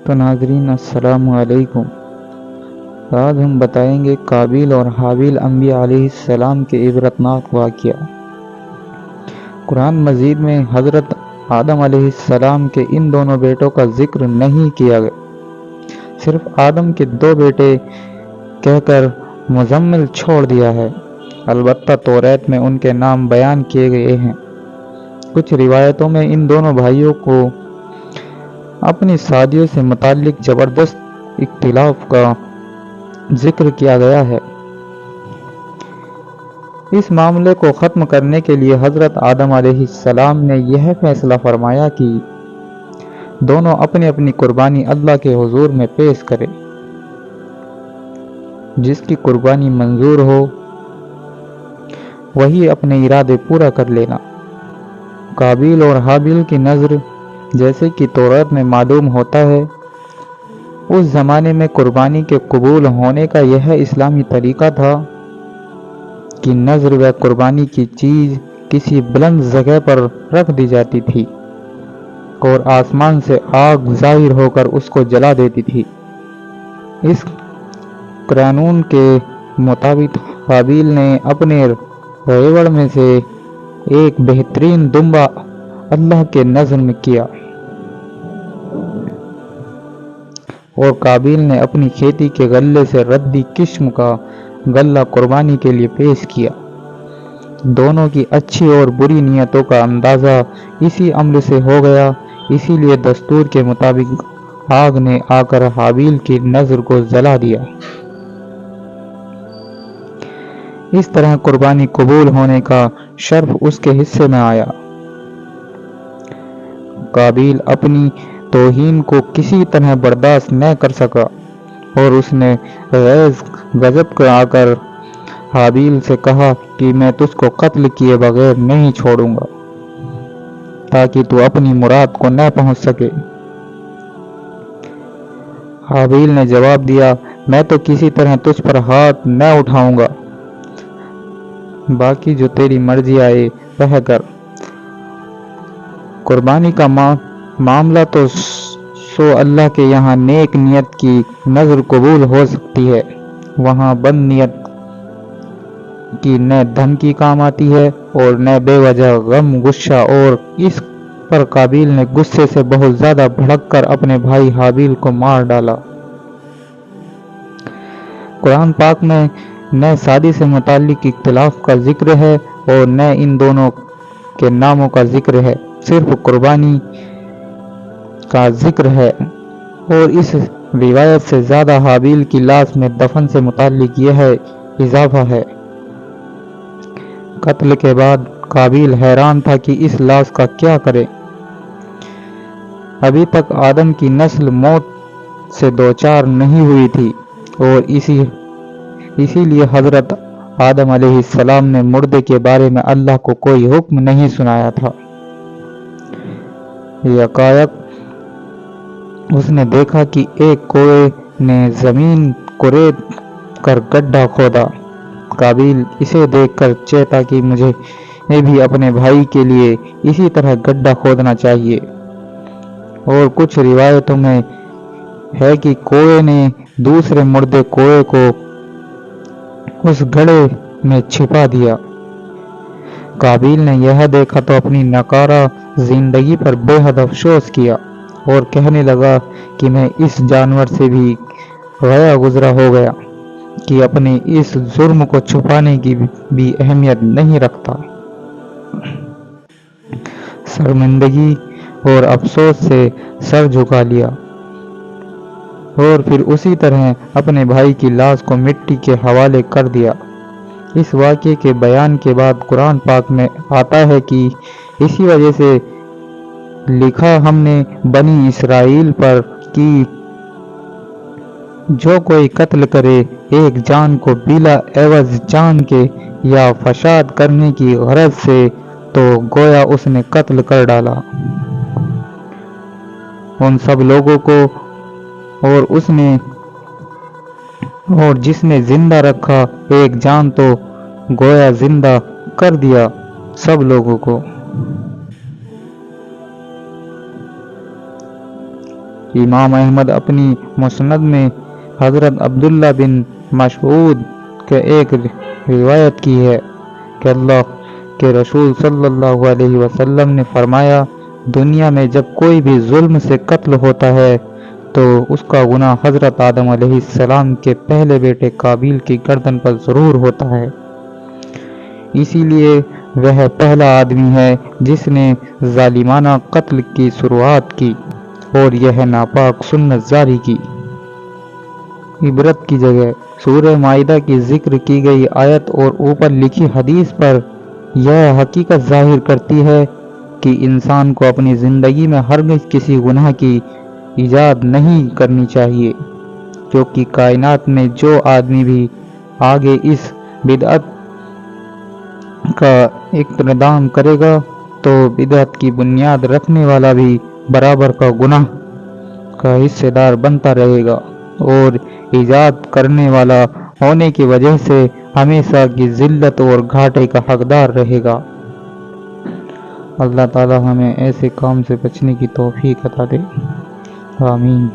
تو ناظرین السلام علیکم۔ آج ہم بتائیں گے قابیل اور حابیل انبیاء علیہ السلام کے عبرتناک واقعہ۔ قرآن مجید میں حضرت آدم علیہ السلام کے ان دونوں بیٹوں کا ذکر نہیں کیا گیا، صرف آدم کے 2 بیٹے کہہ کر مزمل چھوڑ دیا ہے۔ البتہ توریت میں ان کے نام بیان کیے گئے ہیں۔ کچھ روایتوں میں ان دونوں بھائیوں کو اپنی شادیوں سے متعلق زبردست اختلاف کا ذکر کیا گیا ہے۔ اس معاملے کو ختم کرنے کے لیے حضرت آدم علیہ السلام نے یہ فیصلہ فرمایا کہ دونوں اپنی اپنی قربانی اللہ کے حضور میں پیش کریں۔ جس کی قربانی منظور ہو وہی اپنے ارادے پورا کر لینا۔ قابیل اور حابیل کی نذر، جیسے کہ توریت میں معلوم ہوتا ہے، اس زمانے میں قربانی کے قبول ہونے کا یہ اسلامی طریقہ تھا کہ نذر و قربانی کی چیز کسی بلند جگہ پر رکھ دی جاتی تھی اور آسمان سے آگ ظاہر ہو کر اس کو جلا دیتی تھی۔ اس قانون کے مطابق حابیل نے اپنے ریوڑ میں سے ایک بہترین دمبا اللہ کے نذر میں کیا اور قابیل نے اپنی کھیتی کے غلے سے ردی قسم کا غلہ قربانی کے لیے پیش کیا۔ دونوں کی اچھی اور بری نیتوں کا اندازہ اسی عمل سے ہو گیا، اسی لیے دستور کے مطابق آگ نے آ کر حابیل کی نذر کو جلا دیا۔ اس طرح قربانی قبول ہونے کا شرف اس کے حصے میں آیا۔ قابیل اپنی توہین کو کسی طرح برداشت نہ کر سکا اور اس نے غیظ غضب کا آ کر حابیل سے کہا کہ میں تجھ کو قتل کیے بغیر نہیں چھوڑوں گا تاکہ تو اپنی مراد کو نہ پہنچ سکے۔ حابیل نے جواب دیا، میں تو کسی طرح تجھ پر ہاتھ نہ اٹھاؤں گا، باقی جو تیری مرضی آئے وہ کر۔ قربانی کا معاملہ تو سو اللہ کے یہاں نیک نیت کی نذر قبول ہو سکتی ہے، وہاں بد نیت کی نہ دھن کی کام آتی ہے اور نہ بے وجہ غم غصہ، اور اس پر قابیل نے غصے سے بہت زیادہ بھڑک کر اپنے بھائی حابیل کو مار ڈالا۔ قرآن پاک میں نہ شادی سے متعلق اختلاف کا ذکر ہے اور نہ ان دونوں کے ناموں کا ذکر ہے، صرف قربانی کا ذکر ہے، اور اس روایت سے زیادہ حابیل کی لاش میں دفن سے متعلق یہ اضافہ ہے۔ قتل کے بعد قابیل حیران تھا کہ اس لاش کا کیا کرے۔ ابھی تک آدم کی نسل موت سے دوچار نہیں ہوئی تھی اور اسی لیے حضرت آدم علیہ السلام نے مردے کے بارے میں اللہ کو کوئی حکم نہیں سنایا تھا۔ یکایک اس نے دیکھا کہ ایک کوے نے زمین کورید کر گڈھا کھودا۔ قابیل اسے دیکھ کر چیتا کہ مجھے بھی اپنے بھائی کے لیے اسی طرح گڈھا کھودنا چاہیے، اور کچھ روایتوں میں ہے کہ کوے نے دوسرے مردے کوے کو اس گڑھے میں چھپا دیا۔ قابیل نے یہ دیکھا تو اپنی ناکارہ زندگی پر بے حد افسوس کیا اور کہنے لگا کہ میں اس جانور سے بھی گیا گزرا ہو گیا کہ اپنے اس جرم کو چھپانے کی بھی اہمیت نہیں رکھتا۔ شرمندگی اور افسوس سے سر جھکا لیا اور پھر اسی طرح اپنے بھائی کی لاش کو مٹی کے حوالے کر دیا۔ اس واقعے کے بیان کے بعد قرآن پاک میں آتا ہے کہ اسی وجہ سے لکھا ہم نے بنی اسرائیل پر کہ جو کوئی قتل کرے ایک جان کو بلا عوض جان کے یا فساد کرنے کی غرض سے تو گویا اس نے قتل کر ڈالا ان سب لوگوں کو، اور جس نے زندہ رکھا ایک جان تو گویا زندہ کر دیا سب لوگوں کو۔ امام احمد اپنی مسند میں حضرت عبداللہ بن مسعود کے ایک روایت کی ہے کہ اللہ کے رسول صلی اللہ علیہ وسلم نے فرمایا، دنیا میں جب کوئی بھی ظلم سے قتل ہوتا ہے تو اس کا گناہ حضرت آدم علیہ السلام کے پہلے بیٹے قابیل کی گردن پر ضرور ہوتا ہے، اسی لیے وہ پہلا آدمی ہے جس نے ظالمانہ قتل کی شروعات کی اور یہ ناپاک سنت جاری کی۔ عبرت کی جگہ سورہ مائدہ کی ذکر کی گئی آیت اور اوپر لکھی حدیث پر یہ حقیقت ظاہر کرتی ہے کہ انسان کو اپنی زندگی میں ہرگز کسی گناہ کی ایجاد نہیں کرنی چاہیے، کیونکہ کائنات میں جو آدمی بھی آگے اس بدعت کا اقتدام کرے گا تو بدعت کی بنیاد رکھنے والا بھی برابر کا گناہ کا حصے دار بنتا رہے گا اور ایجاد کرنے والا ہونے کی وجہ سے ہمیشہ کی ذلت اور گھاٹے کا حقدار رہے گا۔ اللہ تعالی ہمیں ایسے کام سے بچنے کی توفیق عطا دے، آمین۔